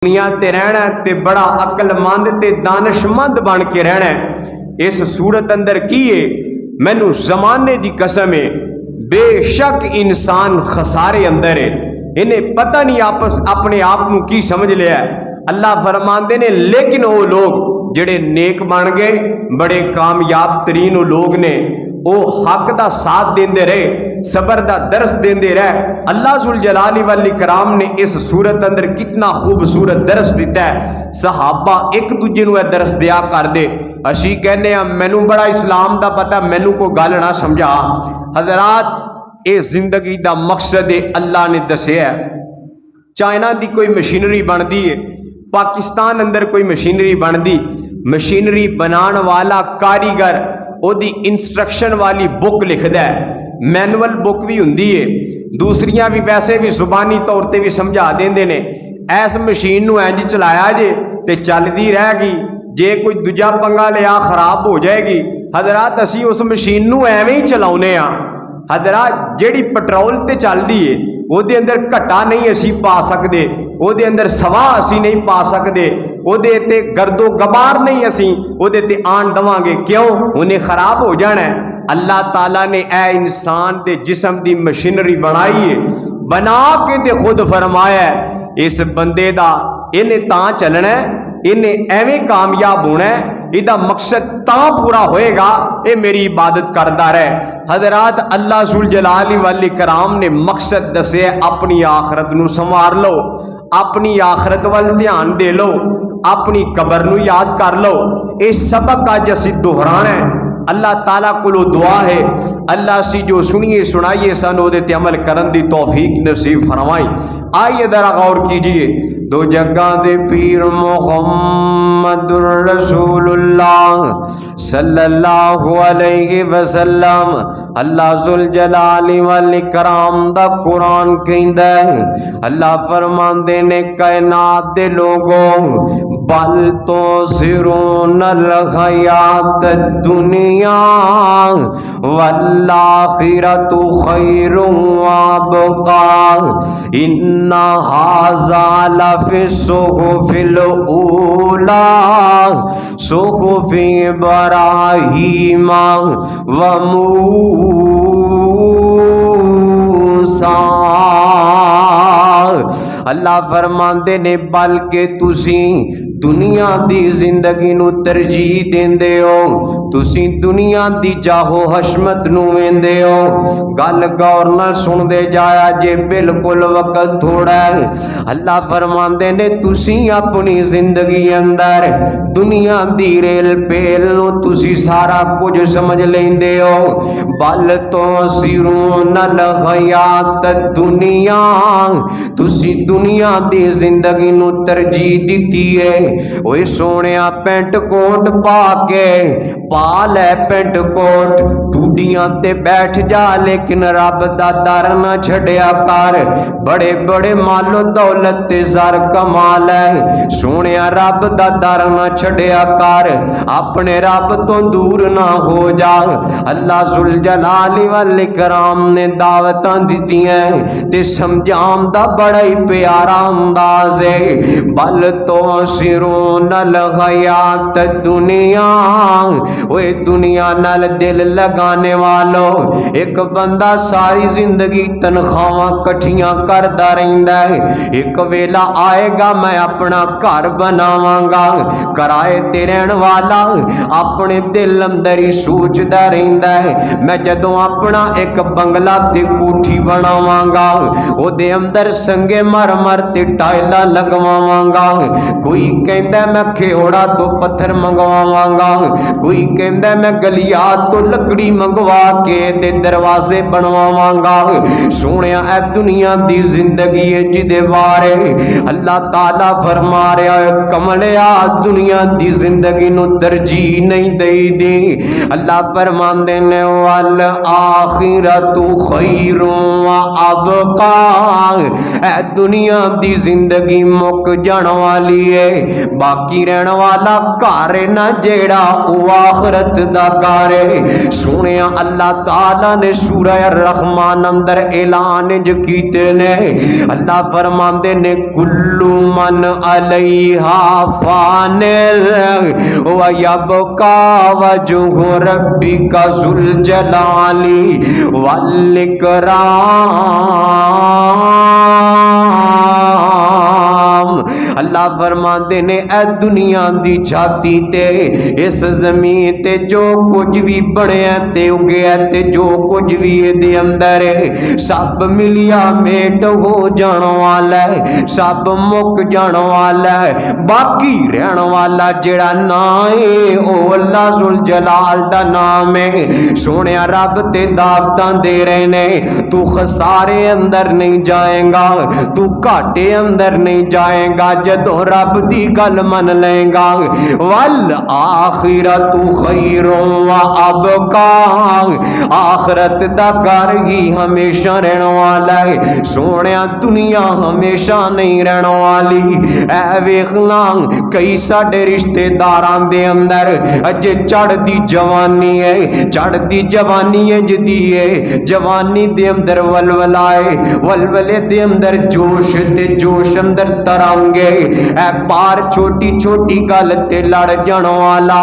दुनिया ते रहना ते बड़ा अकलमंद ते दानशमंद बन के रहना है। इस सूरत अंदर की है, मैनू जमाने की कसम है, बेशक इंसान खसारे अंदर है। इन्हें पता नहीं आपस अपने आप को की समझ लिया। अल्लाह फरमाते ने लेकिन वो लोग जेड़े नेक बन गए, बड़े कामयाब तरीन लोग ने, वो हक का साथ देंदे रहे, सबर का दरस देंदे रहे। अल्लाह जुल जलाली वल इकराम ने इस सूरत अंदर कितना खूबसूरत दरस दिता है। सहाबा एक दूजे को दरस दिया कर दे। असी कहने मैनू बड़ा इस्लाम का पता, मैनू को गल ना समझा। हजरात ये जिंदगी का मकसद है, अल्लाह ने दसिया। चाइना की कोई मशीनरी बनती है, पाकिस्तान अंदर कोई मशीनरी बनती, मशीनरी बनाने वाला कारीगर ओदी इंस्ट्रक्शन वाली बुक लिखता है, मैनुअल बुक भी होंगी है, दूसरिया भी वैसे भी जुबानी तौर पर भी समझा देंगे ने। इस मशीन को इंज चलाया जे तो चलती रहेगी, जे कोई दूजा पंगा लिया खराब हो जाएगी। हजरात असी उस मशीन को एवें ही चलाने। हजरात जिहड़ी पेट्रोल ते चलती है वो अंदर घटा नहीं असी पा सकते, वो अंदर सवा असी नहीं पा सकते, ਉਹਦੇ ते गर्दो गबार नहीं असी ਉਹਦੇ ते आन दवांगे। क्यों? उन्हें खराब हो जाना है। अल्लाह ताला ने ए इंसान के जिस्म की मशीनरी बनाई है, बना के ते खुद फरमाया इस बंदे दा इन्हें तां चलना है, इन्हें एवें कामयाब होना है, इहदा मकसद तां पूरा होएगा ये मेरी इबादत करता रहे। हजरात अल्लाह जुल जलाली वल इकराम ने मकसद दसे, अपनी आखरत नूं संवार लो, अपनी आखरत वल ध्यान दे लो, अपनी कबर नूं याद कर लो। ये सबक अज असी दोहराना है। अल्लाह ताला कोलों दुआ है, अल्लाह असी जो सुनिए सुनाइए सन उहदे ते अमल करन दी तौफीक नसीब फरमाई। आइए जरा गौर कीजिए, दो जगह दे पीर मुहम्मदुर रसूलुल्लाह सल्लल्लाहु अलैहि वसल्लम अल्लाह जुल जलाली वल इकराम दा कुरान कहंदा है। अल्लाह फरमांदे ने कायनात दे लोगों बल तो सिरूनल हयात दुनिया वल्लाखिरतु खैरुम वअबका इन्ना हाज़ा लफी सुहुफिल ऊला सुहुफि इब्राहीम व मूसा। अल्लाह फरमांदे ने बल्कि तुसी दुनिया दी जिंदगी नू तरजीह देंदे हो, तुसी दुनिया दी जाहो हशमत नू वेंदे हो। गल गौर नाल सुनदे जाया जे, बिल्कुल वक्त थोड़ा है। अल्लाह फरमांदे ने तुसी अपनी जिंदगी अंदर दुनिया दी रेल पेल नू तुसी सारा कुछ समझ लेंदे हो। बल तो सिरूनल हयात दुनिया, तुसी दुनिया दी जिंदगी नू तरजीह दिती है। ओए सोनिया पेंट कोट पा के पा लै पेंट कोट, टूडियां ते बैठ जा लेकिन रब दा दर ना छड़िया कर। बड़े बड़े मालो दौलत ते ज़र कमा लै, सोनिया रब दा दर ना छड़िया कर, अपने रब तो दूर ना हो जा। अल्लाह जुल जलाली वल इकराम ने दावतां दित्तियां ते समझाउण दा बड़ा ही प्यारा अंदाज है। बल तो सिरूनल हयात दुनिया, ओए दुनिया नाल दिल लगाने वालों, एक बंदा सारी जिंदगी तनख्वाहां कट्ठियां करदा रहिंदा है। एक वेला आएगा मैं अपना घर बनावांगा, किराए ते रहन वाला अपने दिल अंदर ही सोचदा रहिंदा है, मैं जदों अपना एक बंगला ते कोठी बनावांगा, ओदे अंदर संगे मरमर ते टाइलां लगवावांगा। कोई कहंदा मैं खेड़ा तो पत्थर मंगवावांगा, कोई कहंदा मैं गलियात तो लकड़ी मंगवा के दे दरवाजे बनवावांगा। सोनिया ए दुनिया दी जिंदगी है जिदे बारे अल्लाह ताला फरमा रहा है, कमलिया दुनिया दी जिंदगी नू तरजीह नहीं दई दी। अल्लाह फरमांदे ने वल आखिरतु खैरुम व अबका, ए दुनिया दी जिंदगी मुक जाने वाली है, बाकी रहने वाला घर ना जेड़ा वो आखरत दा घर है। सोने अल्लाह ताला ने सूरह रहमान अंदर ऐलान इंज कीते ने। अल्लाह फरमांदे ने कुल्लू मन अलैहा फानिल व यबका वजहु रब्बिका जुल जलाली वल इकराम। अल्लाह फरमांदे ने ए दुनिया दी छाती ते इस जमीन ते जो कुछ भी बनया ते उगया ते जो कुछ भी इहदे अंदर है सब मिलिया मेट हो जाने वाला है, सब मुक जाने वाला है। बाकी रहने वाला जेड़ा ना है ओ अल्लाह जुल जलाल दा नाम है। सोने रब ते दावतां दे रहे ने, तू खसारे अंदर नहीं जाएगा, तू घाटे अंदर नहीं जाएगा जदों रब दी गल मन लेगा। वल आखिरतु खैरुन व अबका, आखरत दा घर ही हमेशा रहने वाला है। सोने दुनिया हमेशा नहीं रहने वाली। ऐ वेखना कई साडे रिश्तेदारां दे अंदर अजे चढ़दी जवानी है, चढ़दी जवानी इंजदी है, जवानी दे अंदर वलवला है, वलवले दे अंदर जोश ते जोश अंदर तरंगे। ऐ पार छोटी छोटी गल ते लड़ जाने वाला,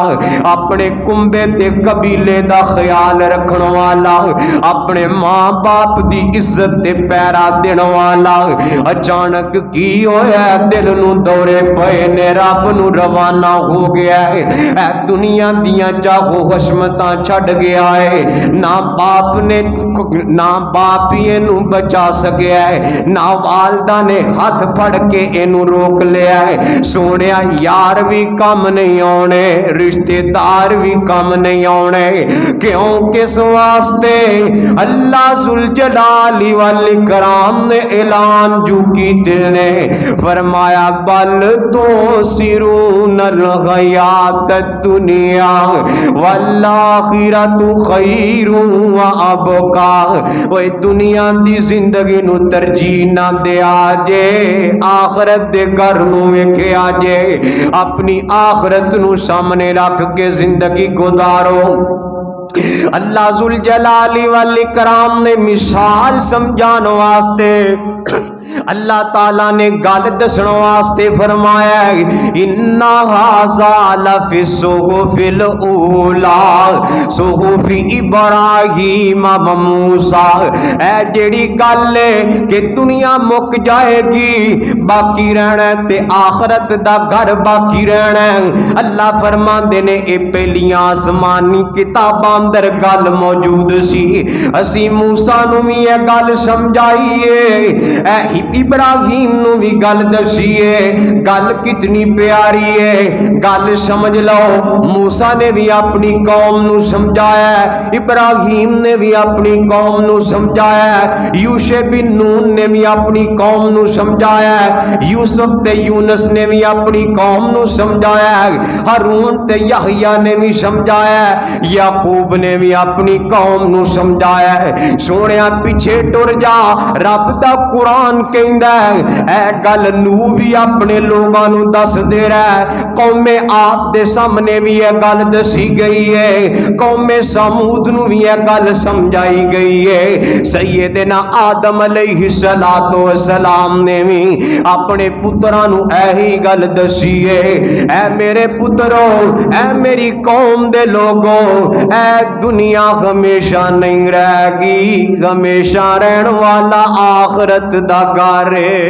अपने कुंबे ते कबीले दा ख्याल रखने वाला, अपने मां बाप दी इज्जत ते पैरा देने वाला। अचानक की होया दिल नू दौरे पे ने, रब नू रवाना हो गया है। ऐ दुनिया दियां चाहो हशमतां छड़ गया है। ना बाप ने ना बाप ही इनू बचा सकिया है, ना वालदा ने हाथ फड़ के इनू रोक लिया है। सोने यार भी कम नहीं आने, रिश्तेदार भी कम नहीं आने। क्यों किस वास्ते? अल्लाह जुल जलाली वल इकराम ने ऐलान जो कीते ने, फरमाया बल तो सिरूनल हयात दुनिया वल आखिरतु खैरुन व अबका। ओए दुनिया दी जिंदगी नू तरजीह ना दिया जे, आखरत दे घर नू वेखिया जे। अपनी आखरत नू सामने रख के जिंदगी गुजारो। अल्लाह जुल जलाली वल इकराम ने मिसाल समझाने वास्ते, अल्लाह ताला ने गल दसने वास्ते फरमाया इन्ना हाज़ा लफ़ी सुहुफ़िल ऊला सुहुफ़ि इब्राहीम व मूसा। ऐ जेड़ी गल है कि दुनिया मुक जाएगी, बाकी रहना ते आखरत दा घर बाकी रहना। अल्लाह फरमांदे ने ए पहलियां आसमानी किताबां अंदर गल मौजूद सी, असी मूसा नू भी यह गल समझाईए, इब्राहिम नू भी गल दसीए। गल कितनी प्यारी है, गल समझ लो। मूसा ने भी अपनी कौम नू समझाया, इब्राहिम ने भी अपनी कौम नू समझाया, यूशे बिन नून ने भी अपनी कौम नू समझाया, यूसुफ ते यूनुस ने भी अपनी कौम नू समझाया, हारून ते यहया ने भी समझाया, याकूब ने भी अपनी कौम नू समझाया। सोने पीछे टुर जा, रब दा कुरान कहंदा ऐ गल नू भी अपने लोगां नू दस दे रहा। कौमे आप दे सामने भी यह गल दसी गई है, कौमे समूद नू भी यह गल समझाई गई है। सैयदना आदम अलैहिस्सलातो वस्सलाम ने भी अपने पुत्रां नू यही गल दसी है, ऐ मेरे पुत्रो, ऐ मेरी कौम दे लोगो, ऐ दुनिया हमेशा नहीं रहेगी, हमेशा रहने वाला आखरत दा घर है।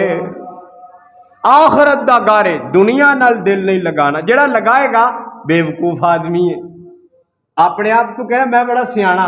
आखरत दा घर है। दुनिया नाल दिल नहीं लगाना, जेड़ा लगाएगा बेवकूफ आदमी है। अपने आप तू कहे मैं बड़ा सियाना,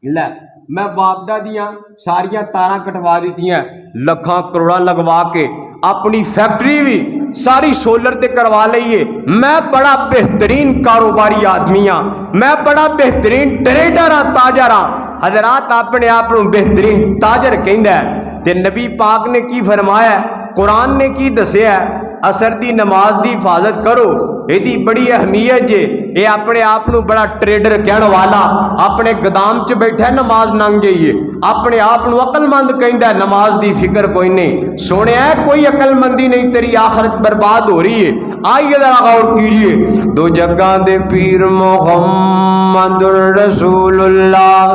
ले मैं बापदा दियां सारियां तारां कटवा दीतियां, लखां करोड़ां लगवा के अपनी फैक्ट्री भी सारी सोलर ते करवा लईए, मैं बड़ा बेहतरीन कारोबारी आदमी हाँ, मैं बड़ा बेहतरीन ट्रेडर हाँ, ताजर हाँ। हजरात अपने आप को बेहतरीन ताजर कहंदा है। ते नबी पाक ने की फरमाया, कुरान ने की दसिया, असर दी नमाज दी हिफाजत करो, यदी बड़ी अहमियत जे। ये अपने आप को बड़ा ट्रेडर कहने वाला अपने गोदाम च बैठा नमाज नंग जाइए, अपने आप को अकलमंद कहंदा नमाज दी फिक्र कोई नहीं। सुनिया कोई अकलमंदी नहीं, तेरी आखरत बर्बाद हो रही है। आइए जरा गौर कीजिए, दो जगह दे पीर मुहम्मदुर रसूलुल्लाह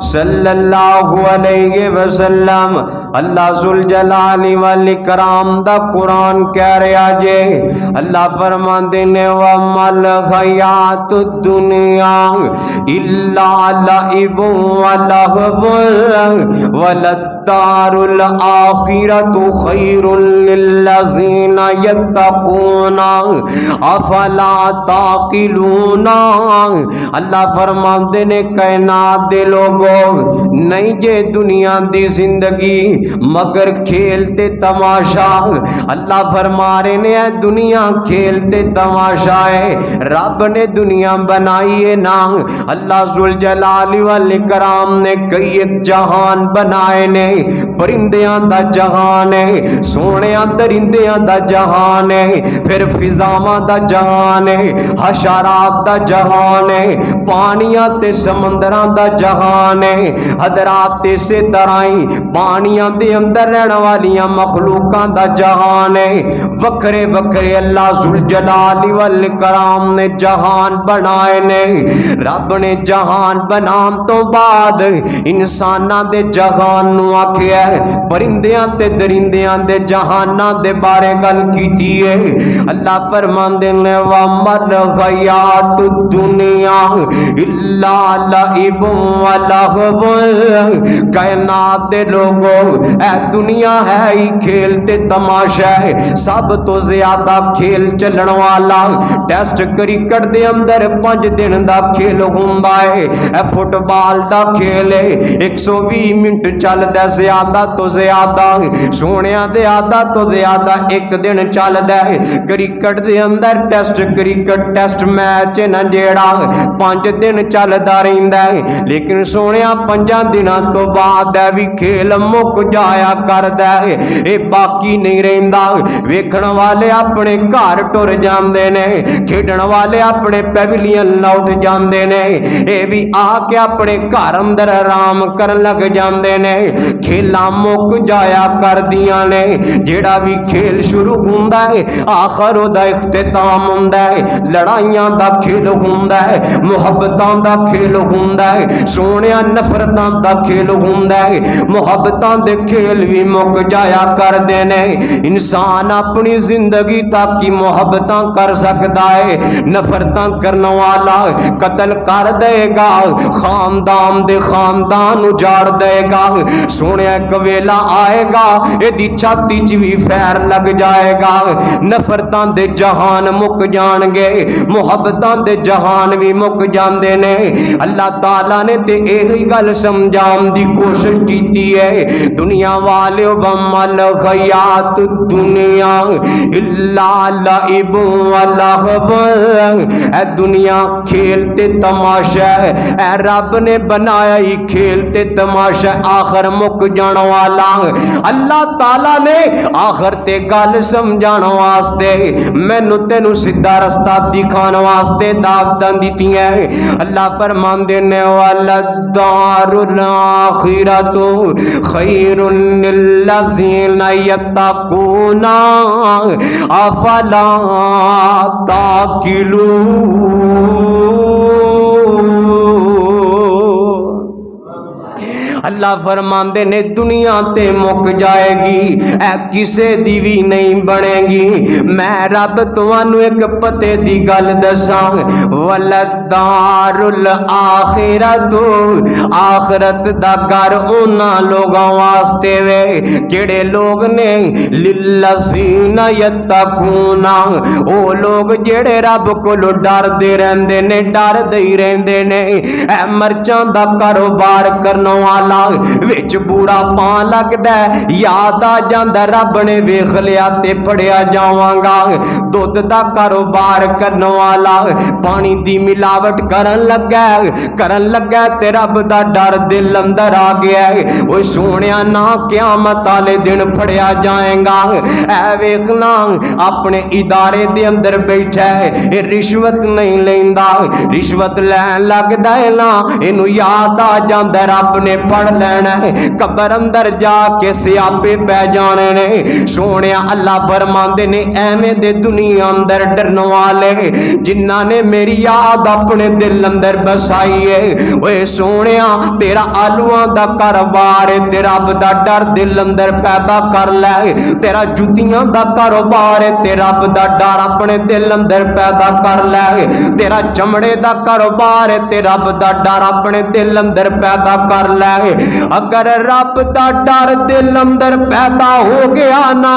सल्लल्लाहु अलैहि वसल्लम अल्लाह जुल जलाली वल इकराम दा कुरान कह रहा जे, अल्लाह फरमांदे ने वमल हयातुद दुनिया इल्ला लइबु व लहवुन वलद्दारुल आखिरतु खैरुल लिल्लज़ीना यत्तकूना अफला ताकिलूना। अल्लाह फरमांदे ने कायनात दे लोगो, नहीं जे दुनिया दी जिंदगी मगर खेल ते तमाशा। अल्लाह फरमा रहे ने दुनिया खेल ते तमाशा है, रब ने दुनिया बनाई है ना। अल्लाह जुल जलाली वल इकराम ने कई एक जहान बनाए ने, परिंदियां दा जहान है, सोहणिया दरिंदियां दा जहान है, फिर फिजावां दा जहान है, हशरात दा जहान है, पानियां ते समंदरां दा जहान है। हजरात इसे तरह ही पानियां दे अंदर रहने वालियां मखलूकां दा जहान है। वखरे वखरे अल्लाह जुल जलाली वल इकराम ने जहान बनाए ने। रब ने जहान बनान तो बाद इंसानां दे जहान नू आखिया, परिंदियां ते दरिंदियां दे जहानां दे बारे गल कीती है। अल्लाह फरमांदे ने वमल हयातुद दुनिया इल्ला लइबु व लहवुन। कायनात दे लोगो, ए दुनिया है ही खेल ते तमाशा है। सब तो ज्यादा खेल चलण वाला टेस्ट क्रिकेट दे अंदर 5 दिन दा खेल हुंदा है। ए फुटबॉल दा खेल है, 120 मिनट चलदा, ज्यादा तो ज्यादा सोहणिया दे आधा तो ज्यादा 1 दिन चलदा है। क्रिकेट दे अंदर टेस्ट क्रिकेट टेस्ट मैच न जेड़ा 5 दिन चलदा रहिंदा है, लेकिन सोहणिया 5 दिनां तो बाद भी खेल मुक जाया करदा है, ये बाकी नहीं रहिंदा। वेखण वाले अपने घर टुर जांदे ने, खेडण वाले अपने पैविलियन लौट जांदे ने, ये भी आके अपने घर अंदर आराम करन लग जांदे ने। खेलां मुक जाया करदियां ने, जेड़ा भी खेल शुरू हुंदा है आखर ओदा इख्तिताम हुंदा है। लड़ाइयां दा खेल हुंदा है, मुहब्बतां दा खेल हुंदा है, सोहणिया नफरतां दा खेल हुंदा है। मुहब्बतां दे खेल भी मुक जाया करदे ने। इंसान अपनी जिंदगी तक ही मुहब्बतां कर सकदा है, नफरतां करने वाला कत्ल कर देगा, खानदान दे खानदान उजाड़ देगा। सोहणिया एक वेला आएगा एदी छाती च भी फैर लग जाएगा। नफरतां दे जहान मुक जाणगे, मुहब्बतां दे जहान भी मुक जांदे ने। अल्लाह ताला ने ते यही गल समझाउण दी कोशिश कीती है। दुनिया वाले वमल हयातुद दुनिया इल्ला लइबु व लहवुन। ए दुनिया खेल ते तमाशा है, ए रब ने बनाया ही खेल ते तमाशा, आखिर मुक जाण वाला। अल्लाह ताला ने आखिर ते गल समझाण वास्ते मैनू तेनू सीधा रस्ता दिखाण वास्ते दावतां दित्तियां। अल्लाह फरमांदे ने वलद्दारुल आखिरतु खैरुन लिल्लज़ीना यत्तकूना अफला ताकिलून। अल्लाह फरमांदे ने दुनिया ते मुक जाएगी, ऐ किसे दी भी नहीं बनेगी। मैं रब तुहानू एक पते दी गल दसां, वलद्दारुल आखिरतु, आखिरत दा घर उन्हां लोगां वास्ते वे जेड़े लोग ने लिल्लज़ीना यत्तकूना, ओ लोग जेड़े रब कोलों डरदे रहिंदे ने, डरदे ही रहिंदे ने। ऐ मर्चां दा कारोबार करने वाला विच बूढ़ा पा लगदा, याद आ जांदा रब ने वेख लिया ते फड़िया जावांगा। दुध दा कारोबार करने वाला पानी दी मिलावट करन लगा ते रब दा डर दिल अंदर आ गया। ओए सोहणिया ना क़यामत वाले दिन फड़िया जाएगा। ऐ वेखना अपने इदारे दे अंदर बैठा है, ये रिश्वत नहीं लेंदा, रिश्वत लैन लगदा है ना, इनू याद आ जांदा रब ने फड़ लेना है, कबर अंदर जाके सियापे पै जाने ने। सोने अल्लाह फरमांदे ने एवें दे दुनिया अंदर डरन वाले जिन्ना ने मेरी याद अपने दिल अंदर बसाई है। ओए सोने तेरा आलूआं दा कारोबार है, तेरा रब दा डर दिल अंदर पैदा कर ले। तेरा जुतियां दा कारोबार है, तेरा रब दा डर अपने दिल अंदर पैदा कर ले। तेरा चमड़े दा कारोबार है, तेरा रब दा डर अपने दिल अंदर पैदा कर ले। अगर रब दा डर दिल अंदर पैदा हो गया ना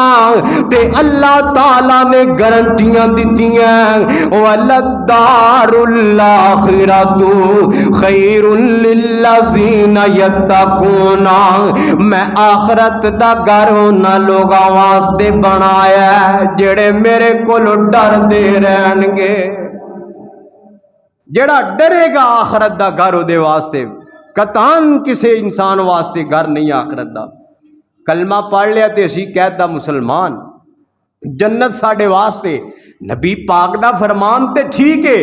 ते अल्लाह ताला ने गारंटियां दित्तियां, वलद्दारुल आखिरतु खैरुल लिल्लज़ीना यत्तकूना। मैं आखरत दा घर उन्हां लोगां वास्ते बनाया जेड़े मेरे कोलों डरदे रहणगे। जेड़ा डरेगा आखरत दा घर उहदे वास्ते, कतान किसी इंसान वास्ते घर नहीं आखरत दा। कलमा पढ़ लिया तो असी कहता मुसलमान, जन्नत साढ़े वास्ते नबी पाक दा फरमान ते ठीक है,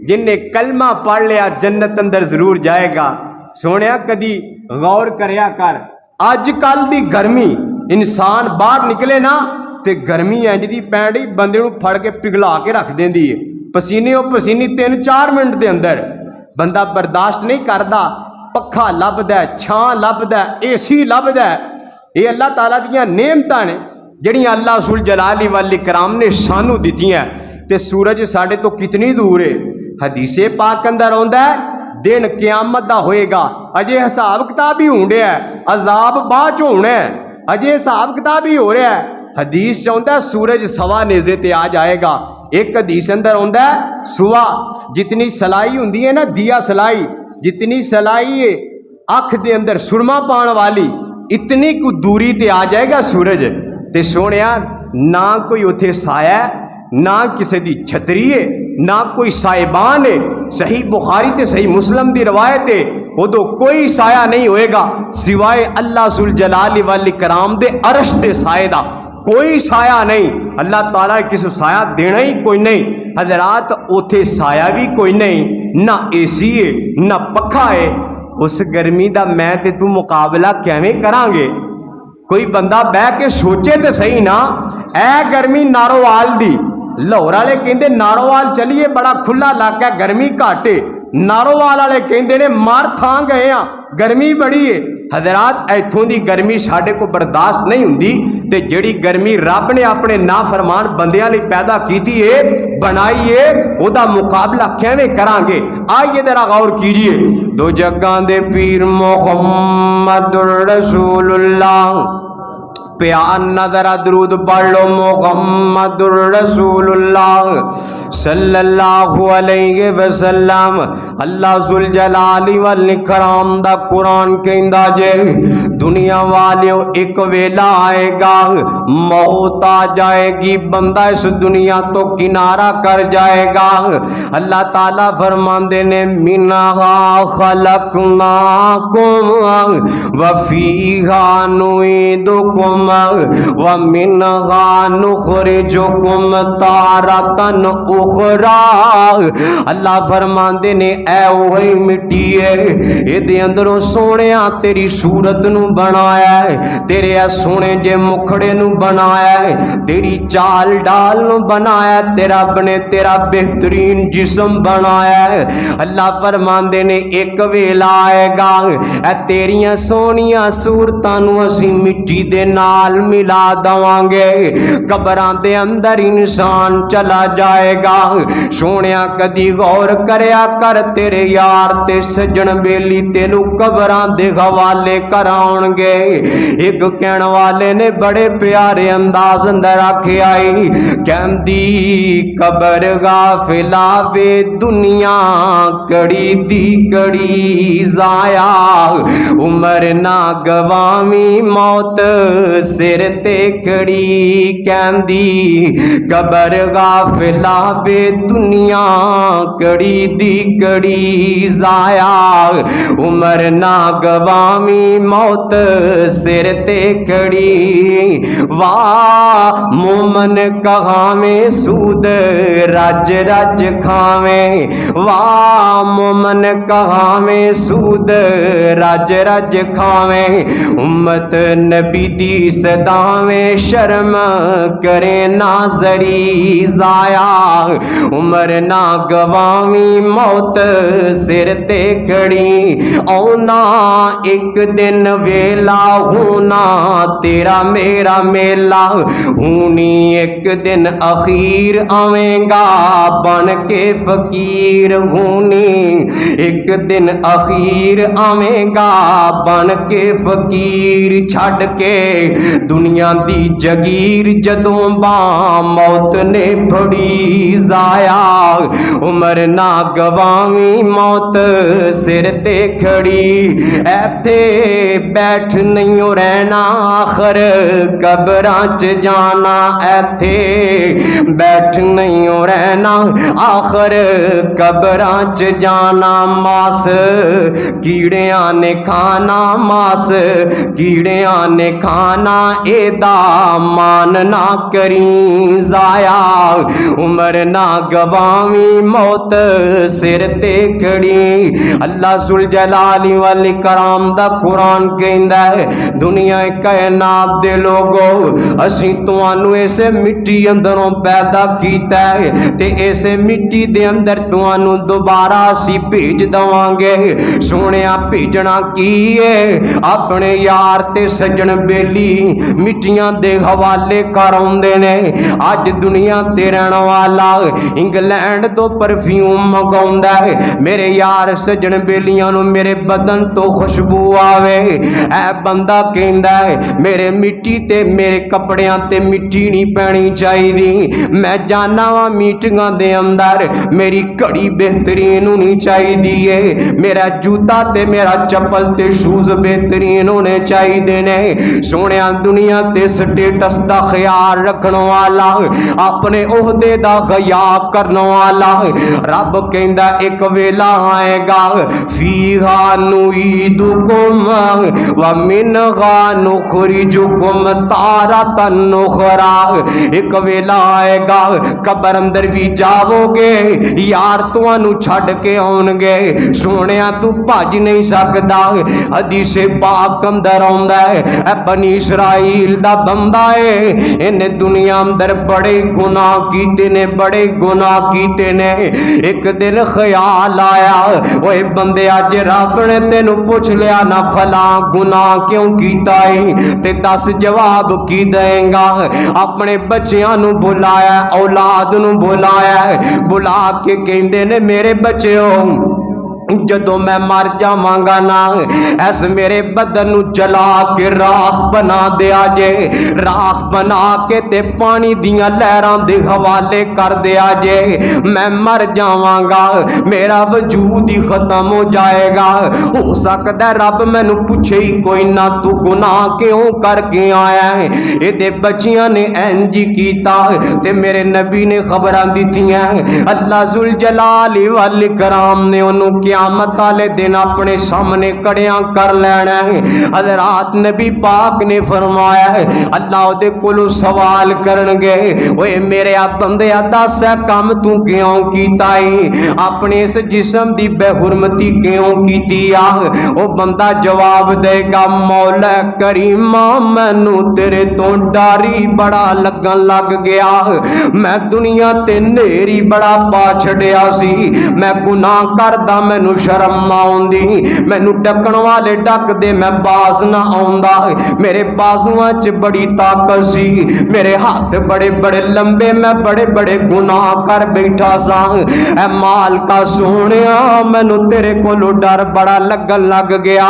जिन्हें कलमा पढ़ लिया जन्नत अंदर जरूर जाएगा। सोने कदी गौर करया कर, अज कल दी गर्मी इंसान बाहर निकले ना ते गर्मी इंज दी पैंदी बंदे नूं फड़ के पिघला के रख देंदी है। पसीने पसीनी 3-4 मिनट के अंदर बंदा बर्दाश्त नहीं करता। पखा लभदा, छां लभदा, AC लभदा। ये अल्लाह ताला दियां नेमतां ने जिहड़ियां अल्लाह सुल जलाली वल इकराम ने सानू दित्तियां। ते सूरज साढ़े तो कितनी दूर है। हदीसे पाक अंदर आउंदा है दिन क़यामत दा होएगा, अजे हिसाब किताब ही होण रहा है, अजाब बाद च होना है, अजे हिसाब किताब ही हो रहा है। हदीस च आउंदा सूरज सवा नेज़े ते आ जाएगा। एक हदीस अंदर आउंदा है सुबह जितनी सलाई हुंदी है ना, दिया सलाई जितनी सलाई है अख दे अंदर सुरमा पाने वाली, इतनी को दूरी ते आ जाएगा सूरज। ते सोनिया ना कोई उथे साया ना किसी दी छतरी है ना कोई साहिबान है। सही बुखारी ते सही मुस्लिम दी रवायत है, उदो कोई साया नहीं होएगा सिवाय अल्लाह सुल जलाली वल इकराम दे अरश दे साए दा। कोई साया नहीं, अल्लाह ताला किसी साया देना ही कोई नहीं। हजरात उथे साया भी कोई नहीं, ना AC है ना पखा है। उस गर्मी दा मैं ते तू मुकाबला किवें करांगे? कोई बंदा बह के सोचे तो सही ना। ऐ गर्मी नारोवाल दी, लाहौर वाले कहते नारोवाल चलिए बड़ा खुला इलाका गर्मी घट है, नारोवाल वाले कहते ने मार थां गए आ गर्मी बड़ी है। हजरात इत्थों की गर्मी साढ़े को बर्दाश्त नहीं हुंदी ते जिहड़ी गर्मी रब ने अपने नाफरमान बंदियां लई पैदा कीती है बनाई है, उहदा मुकाबला किवें करांगे? आइए जरा गौर कीजिए। दो जग्गां दे पीर मुहम्मदुर रसूलुल्लाह, प्यार नजरा दरूद पढ़ लो। मुहम्मदुर रसूलुल्लाह सल्लल्लाहु अलैहि वसल्लम। अल्लाह जुल जलाली वल इकराम दा कुरान कहंदा जे दुनिया वालियों एक वेला आएगा, मौत आ जाएगी, बंदा इस दुनिया तो किनारा कर जाएगा। अल्लाह ताला फरमांदे ने मिनहा खलकनाकुम व फीहा नुईदुकुम व मिनहा नुखरिजुकुम तारतन उखरा। अल्लाह फरमांदे ने ऐ वही मिट्टी है, इहदे अंदरों सोहणिया तेरी सूरत नू बनाया है, तेरे आ सोहणे जे मुखड़े नू बनाया है, तेरी चाल डाल नू बनाया, तेरा बने तेरा बेहतरीन जिस्म बनाया है। अल्लाह फरमांदे ने एक वेला आएगा ऐ तेरियां सोहणियां सूरतां नू असीं मिट्टी दे नाल मिला दवांगे, कबरां दे अंदर इंसान चला जाएगा। सोहणिया कदी गौर करया कर, तेरे यार ते सज्जन बेली तेनू कबरां दे हवाले कराउणगे। एक कहण वाले ने बड़े प्यारे अंदाज अंदर आखिया आई, कहंदी कबर गाफिला वे दुनिया कड़ी दी कड़ी जाया, उमर ना गवामी मौत सिर ते खड़ी। कहंदी कबर गाफिला जावे दुनिया कड़ी दी कड़ी जाया, उमर ना गवामी मौत सिर ते खड़ी। वाह मोमन कहावे सूद रज रज खावे, वाह मोमन कहावे सूद रज रज खावे। उम्मत नबी दी सदावे शर्म करे ना जरी जाया, उमर ना गवावी मौत सिर ते खड़ी। औना एक दिन वेला होना तेरा मेरा मेला, हूनी एक दिन अखीर आवेगा बन के फकीर, हूनी एक दिन अखीर आवेगा बन के फकीर। छड़ के दुनिया दी जगीर जदों बा मौत ने फड़ी जाया, उमर ना गवावी मौत सिर ते खड़ी। ऐथे बैठ नहीं रहना आखर कबरां च जाना, ऐथे बैठ नहीं रहना आखर कबरां च जाना। मास कीड़ियां ने खाना, मास कीड़ियां ने खाना, एदा मान ना करी जाया, उमर ना गवावी मौत सिर ते खड़ी। अल्लाह जुल जलाली वाल कराम दा कुरान कहंदा है, दुनिया कायनात दे लोगो असी तुहानू इसे मिट्टी अंदरों पैदा कीता है ते इसे मिट्टी दे अंदर तुहानू दोबारा असी भेज दवांगे। सोहणिया भेजना की है, अपने यार ते सज्जन बेली मिट्टियां दे हवाले कर आउंदे ने। अज दुनिया ते रहने वाला इंग्लैंड तो परफ्यूम मंगाउंदा है, मेरे यार सज्जन बेलियां नू मेरे बदन तो खुशबू आवे। ऐ बंदा कहंदा है मेरे मिट्टी ते मेरे कपड़ियां ते मिट्टी नहीं पैनी चाहिदी। मैं जाना वा मीटिंगां दे अंदर मेरी घड़ी बेहतरीन होनी चाहिदी है, मेरा जूता ते मेरा चप्पल ते शूज बेहतरीन होने चाहिए ने। सोहणिया दुनिया ते स्टेटस दा ख्याल रखने वाला, अपने ओहदे दा खया करने वाला, रब कहंदा एक वेला आएगा फीहा नुईदुकुम व मिनहा नुखरिजुकुम तारतन उखरा। एक वेला आएगा कबर अंदर भी जावोगे, यार तुहानू छड़ के आउणगे। सोहणिया तू भज नहीं सकदा। हदीसे पाक अंदर आउंदा है ए बनी इसराइल दा बंदा है, इन्हें दुनिया अंदर बड़े गुनाह कीते ने, बड़े गुनाह कीते ने। एक दिन ख्याल आया ओए बंदे अज रब ने तेनू पुछ लिया ना फला गुनाह क्यों कीता है ते दस जवाब की देंगा। अपने बच्चियां नू बुलाया, औलाद नू बुलाया, बुला के कहंदे ने मेरे बच्चों जदों मैं मर जावांगा ना ऐस मेरे बदन नू जला के राख बना दिया जे, राख बना के ते पानी दियां लहरां दे हवाले कर दिया जे। मैं मर जावांगा, मेरा वजूद ही खत्म हो जाएगा। हो सकदा रब मैनू पूछे ही कोई ना तू गुनाह क्यों करके आया है। इहदे बच्चियां ने इंज ही कीता ते मेरे नबी ने खबरां दित्तियां। अल्लाह जुल जलाल वल इकराम ने ओनू क़यामत वाले दिन अपने सामने कड़ियां कर लेना है। हज़रात नबी पाक ने फरमाया है अल्लाह उहदे कोलों सवाल करनगे ओए मेरे बंदे दस है काम तू क्यों कीता है, अपने इस जिस्म दी बेहुरमती क्यों कीती आ। ओ बंदा जवाब देगा मौला करीमा मैनू तेरे तो डर बड़ा लगन लग गया, मैं दुनिया ते नेरी बड़ा पा छड़िया सी, मैं गुनाह करदा मैनू शर्म आउंदी, मैनू डकण वाले डकदे मैं बाज ना आउंदा। मेरे बाजुआं च बड़ी ताकत सी, मेरे हाथ बड़े बड़े लंबे, मैं बड़े बड़े गुनाह कर बैठा सा। ऐ मालका सोहणिया मैनू तेरे कोलों डर बड़ा लगन लग गया,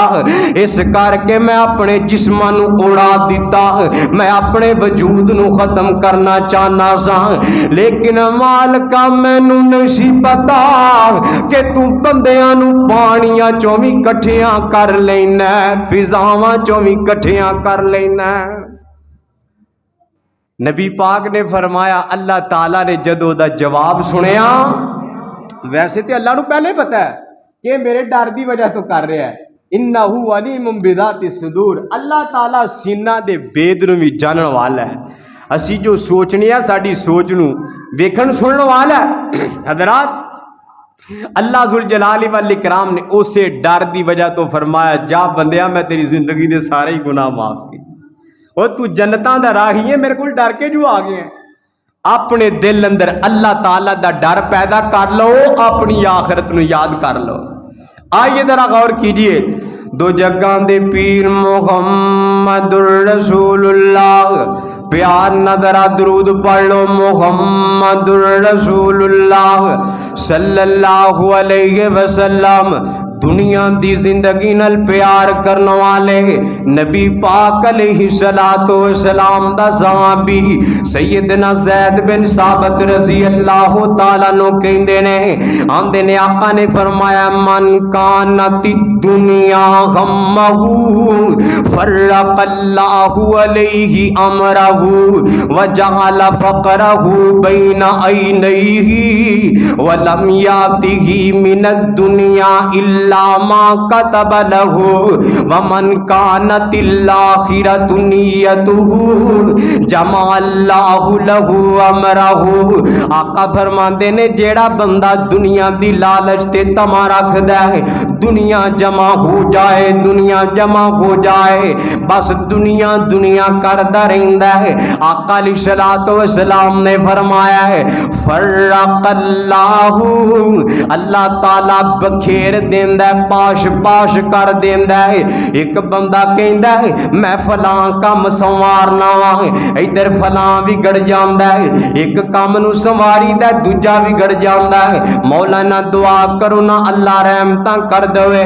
इस करके मैं अपने जिस्मां नू उड़ा दिता, मैं अपने वजूद नू खत्म करना चाहना सा। लेकिन मालका मैनू नहीं पता कि तू बंदियां नू पानियां चों भी कट्ठियां कर लेना, फिजावां चों भी कट्ठियां कर लेना। नबी पाक ने फरमाया अल्लाह ताला ने जदों दा जवाब सुनिया, वैसे तो अल्लाह नूं पहले पता है कि मेरे डर की वजह तो कर रहा है, इन्नहु अलीमुम बिज़ाति सुदूर, अल्लाह ताला सीना दे भेद नूं भी जानन वाला है। असी जो सोचने आ साडी सोच नूं वेखण सुनन वाला है। हज़रात, अल्लाह जुल जलाली वल इकराम ने उसे डर की वजह तो फरमाया, जा बंदिया मैं तेरी जिंदगी के सारे ही गुनाह माफ किए, और तू जन्नतां दा राही है, मेरे को डर के जो आ गए हैं। अपने दिल अंदर अल्लाह ताला दा डर पैदा कर लो, अपनी आखिरत नूं याद कर लो। आइए जरा गौर कीजिए, दो जगह दे पीर मुहम्मदुर रसूलुल्लाह, प्यार नजरा दरूद पढ़ लो, मुहम्मदुर रसूलुल्लाह सल्लल्लाहु अलैहि वसल्लम, दुनिया दी जिंदगी नाल प्यार करने वाले नबी पाक अलैहिस्सलातु वस्सलाम दा सहाबी सैयदना ज़ैद बिन साबित रज़ी अल्लाह तआला नु कहंदे ने, आंदे ने आका ने फरमाया, मन कानति दुनिया गम्महू फर्रक़ल्लाहु अलैहि अमरहू व जअल फ़क़रहू बैना ऐनैहि व लम यातिही मिनद दुनिया इल्ला मा कतब लहू व मन कानतिल आखिरतु नियतुहू जमा अल्लाहु लहू अमरहू। आका फरमाते ने, जेड़ा बंदा दुनिया दी लालच ते तमा रखदा है, दुनिया जमा हो जाए, दुनिया जमा हो जाए, बस दुनिया दुनिया करता रहता है। आका अलैहिस्सलातु वस्सलाम ने फरमाया है, फर्रक़ल्लाहु, अल्लाह ताला बखेर देंदा, पाश पाश कर देंदा है। एक बंदा कहंदा है मैं फलां काम संवारना वा, इधर फलां बिगड़ जांदा है, एक काम नूं संवारीदा दूजा बिगड़ जांदा है। मौलाना दुआ करो ना अल्लाह रहमतां कर दवे।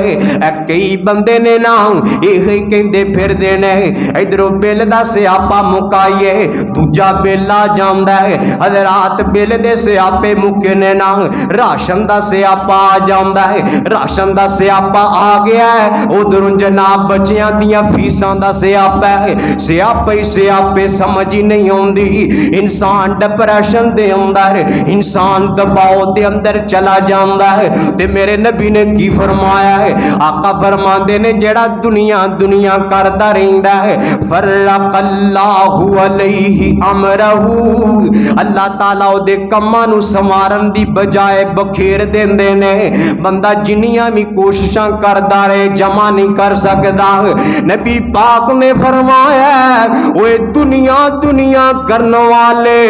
कई बंदे ने ना यही कहंदे फिरदे ने, इधरों बिल दा सियापा मुकाइए, दूजा बिल आ जांदा है। हज़रात, बिल दे सियापे मुके ने ना, राशन दा सियापा आ जांदा है। राशन दा सियापा आ गया है, उधरों जनाब बच्चियां दियां फीसां दा सियापा है। सियापे ही सियापे समझ ही नहीं आउंदी। इंसान डिप्रेशन दे अंदर, इंसान दबाव दे अंदर चला जांदा है। ते मेरे नबी ने की फरमाया है, आका फरमांदे ने, जेड़ा दुनिया दुनिया करदा रहिंदा है, फर्रक़ल्लाहु अलैहि अमरहू, अल्लाह ताला ओदे कम्मां नूं संवारन दी बजाए बखेर देंदे ने। बंदा जिन्नियां भी कोशिशां करदा रहे, जमा नहीं कर सकदा। नबी पाक ने फरमाया, ओए दुनिया दुनिया करने वाले,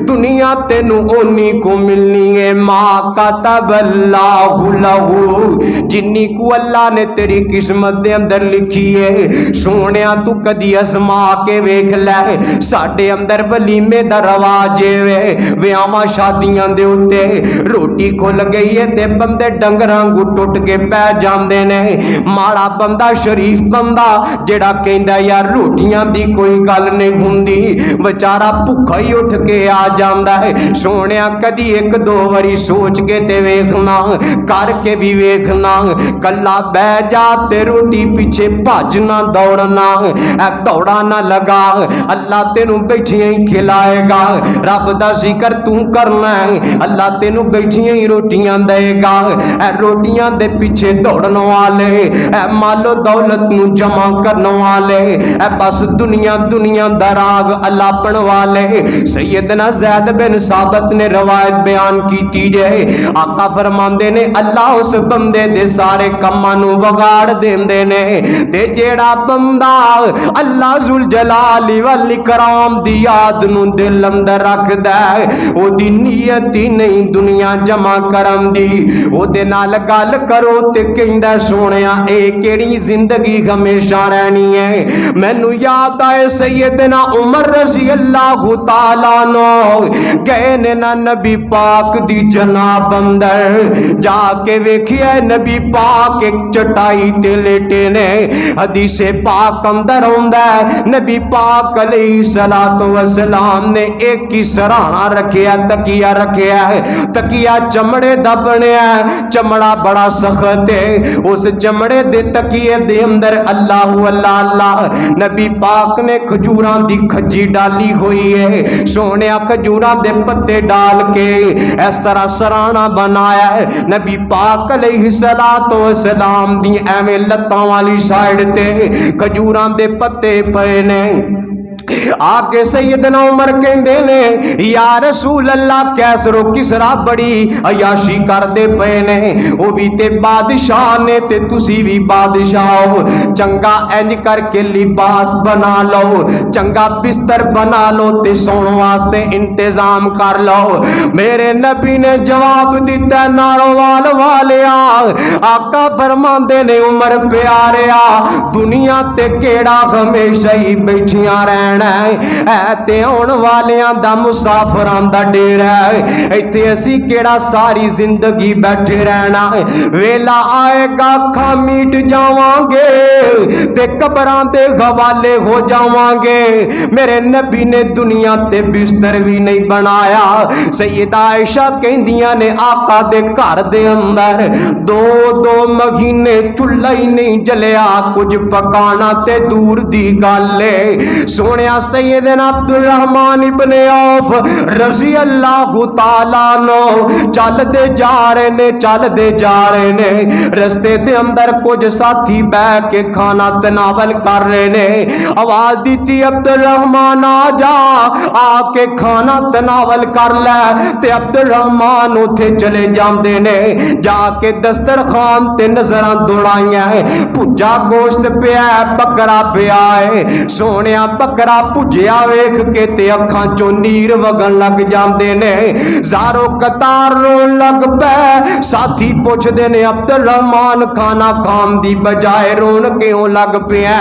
दुनिया तेनू ओनी को मिलनी है, मां कतबल्लाहु लहू, जिन्नी को अल्लाह ने तेरी किस्मत दे अंदर लिखी है। सोनिया तू कदी असमा के वेख ले, साडे अंदर वलीमे दा रवाज है, विआहां शादियां दे उत्ते रोटी खुल गई है ते बंदे डंगरां वांगू टुट के पै जांदे ने। माड़ा बंदा, शरीफ बंदा जेड़ा कहंदा यार रोटियां दी कोई गल नहीं हुंदी, बेचारा भुखा ही उठ के आ जांदा है। सोनिया कदी एक दो बारी सोच के ते वेखना, करके भी वेखना, कला बह जा ते रोटी पीछे भजना दौड़ना, दौड़ा ना लगा, अल्लाह तेनू बैठिया ही खिलाएगा। रब दा जिक्र तू करना है, अल्लाह तेनू बैठिया ही रोटियां देगा। रोटियां दे पीछे दौड़न वाले, मालो दौलत नू जमा करने वाले, बस दुनिया दुनिया दा राग अलापण वाले। सैयदना ज़ैद बिन साबित ने रवायत बयान की जे, आका फरमांदे ने, अल्लाह उस बंदे दे सारे कम्मां नू वगाड़ देंदे ने, ते जेड़ा बंदा अल्लाह जुल जलाली वल इकराम दी याद नू दिल अंदर रखदा है, ओदी नीयत ही नहीं दुनिया जमा करन दी। ओदे नाल गल करो ते कहंदा सोनिया ए केड़ी जिंदगी हमेशा रहनी है। मैनू याद आए सैयदना उमर रज़ी अल्लाह तआला नो गए ने ना नबी पाक दी जनाब अंदर, जाके वेखिया नबी पाक चटाई ते लेटे ने। हदीसे पाक अंदर आउंदा है नबी पाक अलैहिस्सलातु वस्सलाम ने एक ही सराहना रखिया, तकिया रखिया है। तकिया चमड़े दा बनया, चमड़ा बड़ा सख्त है। उस चमड़े दे तकिए दे अंदर अल्लाह अल्लाह अल्लाह नबी पाक ने खजूरां दी खज्जी डाली हुई है। सोने खजूरां दे पत्ते डाल के इस तरह सराहना बनाया है। नबी पाक अलैहिस्सलातु वस्सलाम दी एवें लत्तां वाली साइड ते खजूरां दे पत्ते पे ने। आके सैयदना उमर कहते ने या रसूल अल्लाह कैसरो किसरा बड़ी अयाशी करते पे ने, वो भी ते बादशाह ने ते तुसी भी बादशाह हो। चंगा इंज करके लिबास बना लो, चंगा बिस्तर बना लो ते सोने वास्ते इंतजाम कर लो। मेरे नबी ने जवाब दिता नारोवाल वालिया, आका फरमांदे ने उमर प्यारिया दुनिया ते केड़ा हमेशा ही बैठिया रहना ते आने वालियां दा मुसाफरां दा डेरा है। इत्थे असी केड़ा सारी जिंदगी बैठे रहना है। वेला आएगा अखां मीट जावांगे ते कबरां दे हवाले हो जावांगे। मेरे नबी ने दुनिया ते बिस्तर भी नहीं बनाया। सैयदा आयशा कहंदियां ने आका दे घर दे अंदर 2-2 महीने चुल्हा ही नहीं जलिया, कुछ पकाना ते दूर दी गल है। सोने सैयदना अब्दुर्रहमान इब्ने औफ रज़ी अल्लाह तआला अन्हु चलते जा रहे ने, चलते जा रहे ने। रस्ते दे अंदर कुछ साथी बह के खाना तनावल कर रहे ने। आवाज दी अब्दुर्रहमान आ जा, आके खाना तनावल कर ले। ते अब्दुर्रहमान उथे चले जाते ने। जाके दस्तरखान ते नजरां दौड़ाइया, भुजा गोश्त पिया, बकरा पिया है। सोने बकरा भुजिया वेख के ते अखां चों नीर वगन लग जाते ने। जारो कतार रोन लग पे। साथी पुछदे ने अब्दुर्रहमान खाना खान दी बजाय रोन क्यों लग पिया?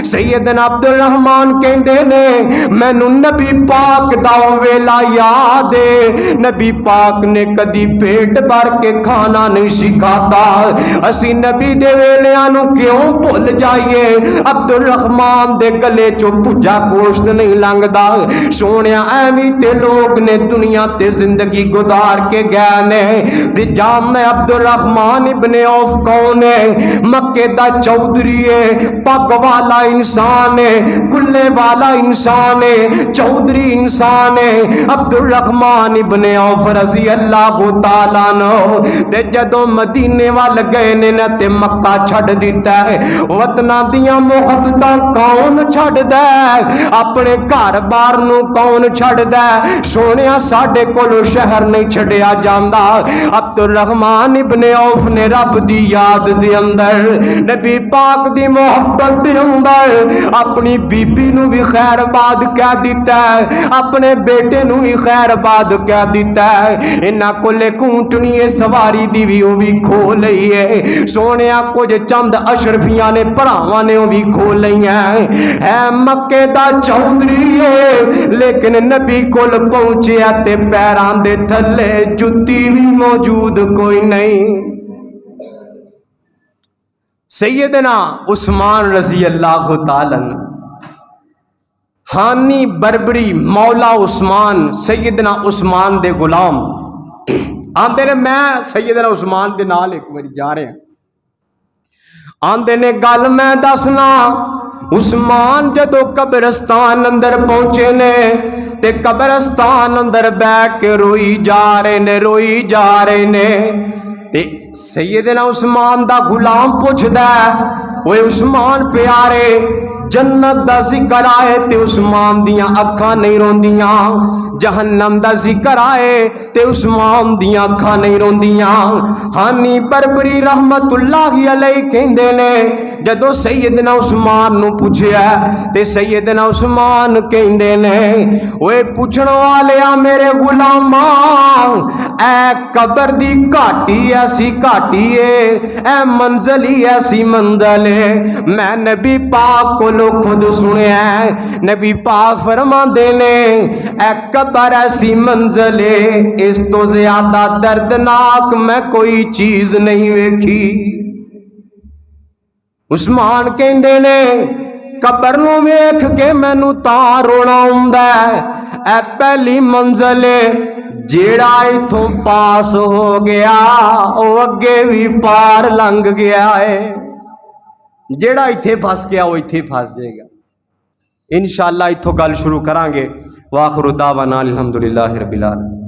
सैयदना अब्दुर्रहमान कहंदे ने मैनू नबी पाक दा वेला याद है। नबी पाक ने कदी पेट भर के खाना नहीं सिखाता, असी नबी दे वेलियां नू क्यों भुल जाइए? अब्दुर्रहमान दे गले चो भुजा गोश्त नहीं लंघदा। सोने एवी ते लोग ने दुनिया ते जिंदगी गुजार के गए ने। ते जानना अब्दुर्रहमान इब्ने औफ कौन है? मक्के दा चौधरी है, पग वाला इंसान है, कुल्ले वाला इंसान है, चौधरी इंसान है। अब्दुर्रहमान इब्ने औफ रज़ी अल्लाह तआला अन्हु ते जदों मदीने वाल गए ने ना ते मक्का छड़ दिता है। वतना दियां मुहब्बतां कौन छड़दा है? अपने घर बार नू कौन छड़दा? सोने साडे कोलों शहर नहीं छड़िया जांदा। अब्दुर्रहमान इब्ने औफ ने रब दी याद दे अंदर, नबी पाक दी मोहब्बत दे अंदर अपनी बीबी नू भी खैरबाद कह दिता है, अपने बेटे नू भी खैरबाद कह दिता है। इन्हां कोले कूटनी सवारी दी भी वो भी खो लई है। सोने कुछ चंद अशरफियां ने भरावां ने भी खो लईयां है। मक्के दा चौधरी है लेकिन नबी कोल पहुंचिया ते पैरां दे थल्ले जुत्ती भी मौजूद कोई नहीं। सैयदना उस्मान रज़ी अल्लाह तआला हानी बरबरी मौला उस्मान सैयदना उस्मान दे गुलाम आंदे ने। मैं सैयदना उस्मान दे नाल एक बार जा रहे आंदे ने गल मैं दसना। उस्मान जदों कब्रिस्तान अंदर पहुंचे ने ते कब्रिस्तान अंदर बैठ के रोई जा रहे ने, रोई जा रहे ने। ते सैयदना उस्मान दा गुलाम पुछदा ओए उस्मान प्यारे जन्नत दा जिक्र आए ते उस्मान दियां अखां नहीं रोंदियां, जहन्नम दा जिक्र आए ते उस्मान दियां अखां नहीं रोंदियां। हानी बरबरी रहमतुल्लाहि अलैहि कहंदे ने जदों सैयदना उस्मान नू पुछया ते सैयदना उस्मान कहंदे ने ओए पुछण वालिया मेरे गुलामा ऐ कबर दी घाटी ऐसी घाटी है, ऐ मंजिल ही ऐसी मंजिल है। मैं नबी पाक को खुद सुनिया नबी पाक फरमाते ने ऐ कबर ऐसी मंजिल है, इस तो ज्यादा दर्दनाक मैं कोई चीज नहीं वेखी। उस्मान कहंदे ने कबर नूं वेख के मैनू तां रोना आउंदा है, ऐ पहली मंजिल जेड़ा इथों पास हो गया वो अगे भी पार लंघ गया है, जेड़ा इत्थे फस गया वो इत्थे फस जाएगा। इंशाअल्लाह इत्थों गल शुरू करांगे। वाखिरु दावाना अल्हम्दुलिल्लाहि रब्बिल आलमीन।